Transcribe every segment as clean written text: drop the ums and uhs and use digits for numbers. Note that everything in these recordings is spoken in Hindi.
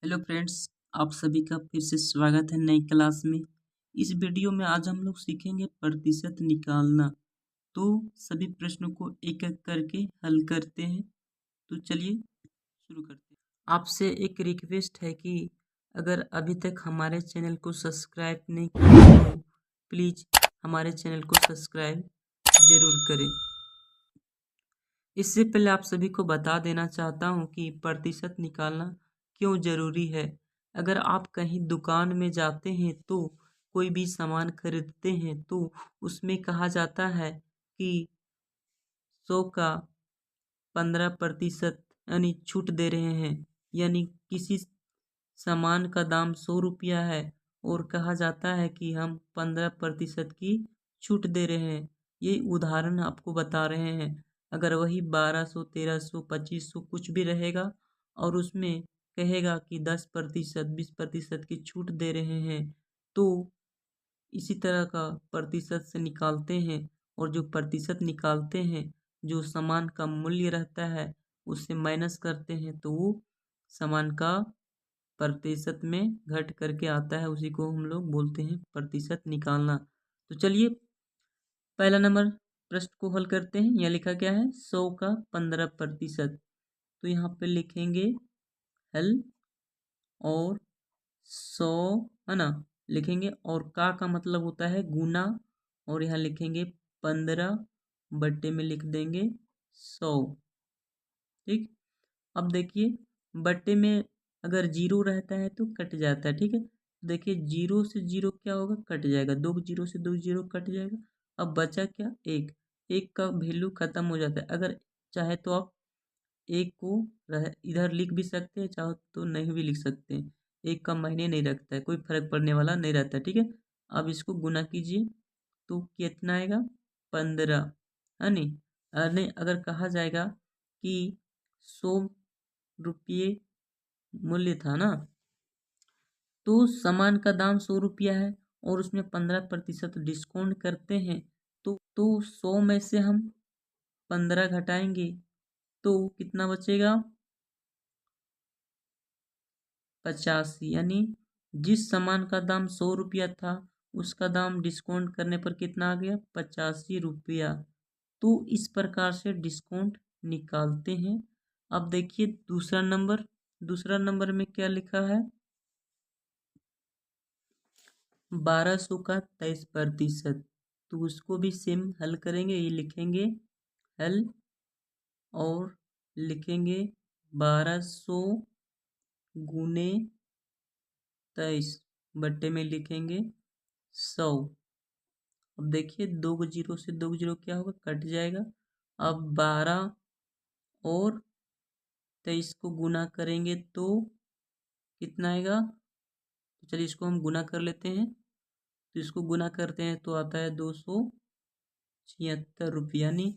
हेलो फ्रेंड्स, आप सभी का फिर से स्वागत है नई क्लास में। इस वीडियो में आज हम लोग सीखेंगे प्रतिशत निकालना। तो सभी प्रश्नों को एक-एक करके हल करते हैं। तो चलिए शुरू करते हैं। आपसे एक रिक्वेस्ट है कि अगर अभी तक हमारे चैनल को सब्सक्राइब नहीं किया तो प्लीज़ हमारे चैनल को सब्सक्राइब ज़रूर करें। इससे पहले आप सभी को बता देना चाहता हूँ कि प्रतिशत निकालना क्यों ज़रूरी है। अगर आप कहीं दुकान में जाते हैं तो कोई भी सामान खरीदते हैं तो उसमें कहा जाता है कि 100 का 15% यानी छूट दे रहे हैं। यानी किसी सामान का दाम 100 रुपया है और कहा जाता है कि हम 15% की छूट दे रहे हैं। ये उदाहरण आपको बता रहे हैं। अगर वही 1200, 1300, 2500 कुछ भी रहेगा और उसमें कहेगा कि 10%, 20% की छूट दे रहे हैं, तो इसी तरह का प्रतिशत से निकालते हैं। और जो प्रतिशत निकालते हैं, जो सामान का मूल्य रहता है, उससे माइनस करते हैं तो वो सामान का प्रतिशत में घट करके आता है। उसी को हम लोग बोलते हैं प्रतिशत निकालना। तो चलिए पहला नंबर प्रश्न को हल करते हैं। यहाँ लिखा क्या है? 100 का 15%। तो यहाँ पे लिखेंगे हल और 100 है ना, लिखेंगे। और का मतलब होता है गुना। और यहाँ लिखेंगे 15 बट्टे में लिख देंगे 100। ठीक। अब देखिए बट्टे में अगर जीरो रहता है तो कट जाता है। ठीक है, देखिए जीरो से जीरो क्या होगा? कट जाएगा। दो जीरो से दो जीरो कट जाएगा। अब बचा क्या? एक। एक का वैल्यू खत्म हो जाता है। अगर चाहे तो आप एक को इधर लिख भी सकते हैं, चाहो तो नहीं भी लिख सकते हैं। एक का मायने नहीं रखता है, कोई फर्क पड़ने वाला नहीं रहता है। ठीक है, अब इसको गुना कीजिए तो कितना आएगा? 15 है नहीं। नहीं, अगर कहा जाएगा कि 100 रुपये मूल्य था ना, तो सामान का दाम 100 रुपया है और उसमें 15% डिस्काउंट करते हैं। तो 100 में से हम 15 घटाएंगे तो कितना बचेगा? 85। यानी जिस सामान का दाम 100 रुपया था, उसका दाम डिस्काउंट करने पर कितना आ गया? 85 रुपया। तो इस प्रकार से डिस्काउंट निकालते हैं। अब देखिए दूसरा नंबर। दूसरा नंबर में क्या लिखा है? 1200 का 23%। तो उसको भी सेम हल करेंगे। ये लिखेंगे हल और लिखेंगे 1200 गुने 23 बट्टे में लिखेंगे 100। अब देखिए दो जीरो से दो जीरो क्या होगा? कट जाएगा। अब 12 और 23 को गुना करेंगे तो कितना आएगा? तो चलिए इसको हम गुना कर लेते हैं। तो इसको गुना करते हैं तो आता है 276 रुपया। यानी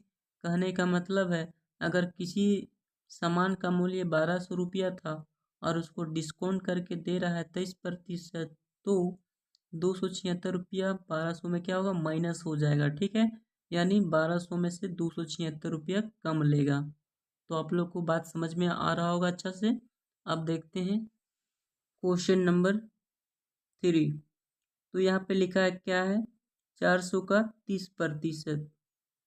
कहने का मतलब है, अगर किसी सामान का मूल्य 1200 रुपया था और उसको डिस्काउंट करके दे रहा है 23%, तो 276 रुपया 1200 में क्या होगा? माइनस हो जाएगा। ठीक है, यानी 1200 में से 276 रुपया कम लेगा। तो आप लोग को बात समझ में आ रहा होगा अच्छा से। अब देखते हैं क्वेश्चन नंबर 3। तो यहाँ पे लिखा है क्या है? 400 का 30%।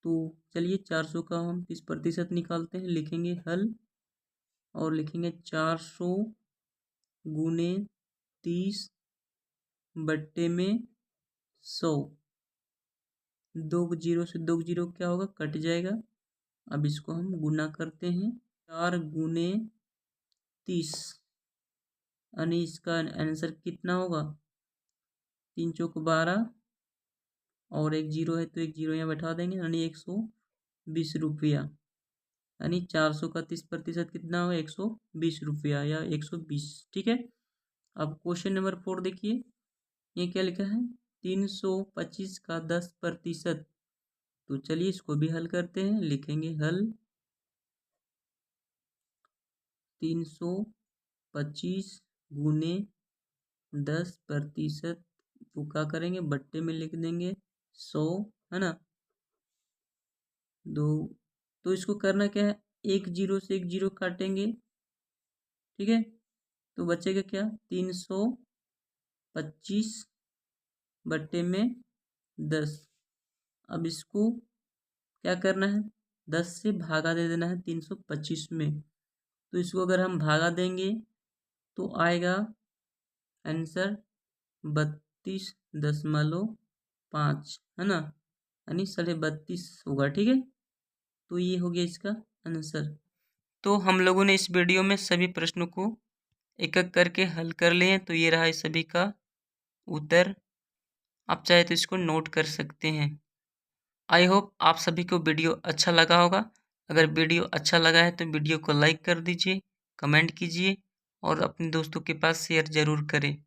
तो चलिए 400 का हम 30% निकालते हैं। लिखेंगे हल और लिखेंगे 400 गुने 30 बट्टे में 100। दो जीरो से दो जीरो क्या होगा? कट जाएगा। अब इसको हम गुना करते हैं। 4 गुने 30 यानी इसका आंसर कितना होगा? 3 चौक 12 और एक जीरो है तो एक जीरो यहाँ बैठा देंगे, यानी 120 रुपया। यानी 400 का 30% कितना हो? 120 रुपया या 120। ठीक है, अब क्वेश्चन नंबर 4 देखिए। ये क्या लिखा है? 325 का 10%। तो चलिए इसको भी हल करते हैं। लिखेंगे हल 325 गुने 10%। तो क्या करेंगे? बट्टे में लिख देंगे 100 है ना। दो। तो इसको करना क्या है? एक जीरो से एक जीरो काटेंगे। ठीक है, तो बचेगा क्या, 325/10। अब इसको क्या करना है, 10 से भागा दे देना है 325 में। तो इसको अगर हम भागा देंगे तो आएगा आंसर 32.5, है ना, यानी 32.5 होगा। ठीक है, तो ये हो गया इसका आंसर। तो हम लोगों ने इस वीडियो में सभी प्रश्नों को एक एक करके हल कर लिए हैं। तो ये रहा इस सभी का उत्तर। आप चाहे तो इसको नोट कर सकते हैं। आई होप आप सभी को वीडियो अच्छा लगा होगा। अगर वीडियो अच्छा लगा है तो वीडियो को लाइक कर दीजिए, कमेंट कीजिए और अपने दोस्तों के पास शेयर ज़रूर करें।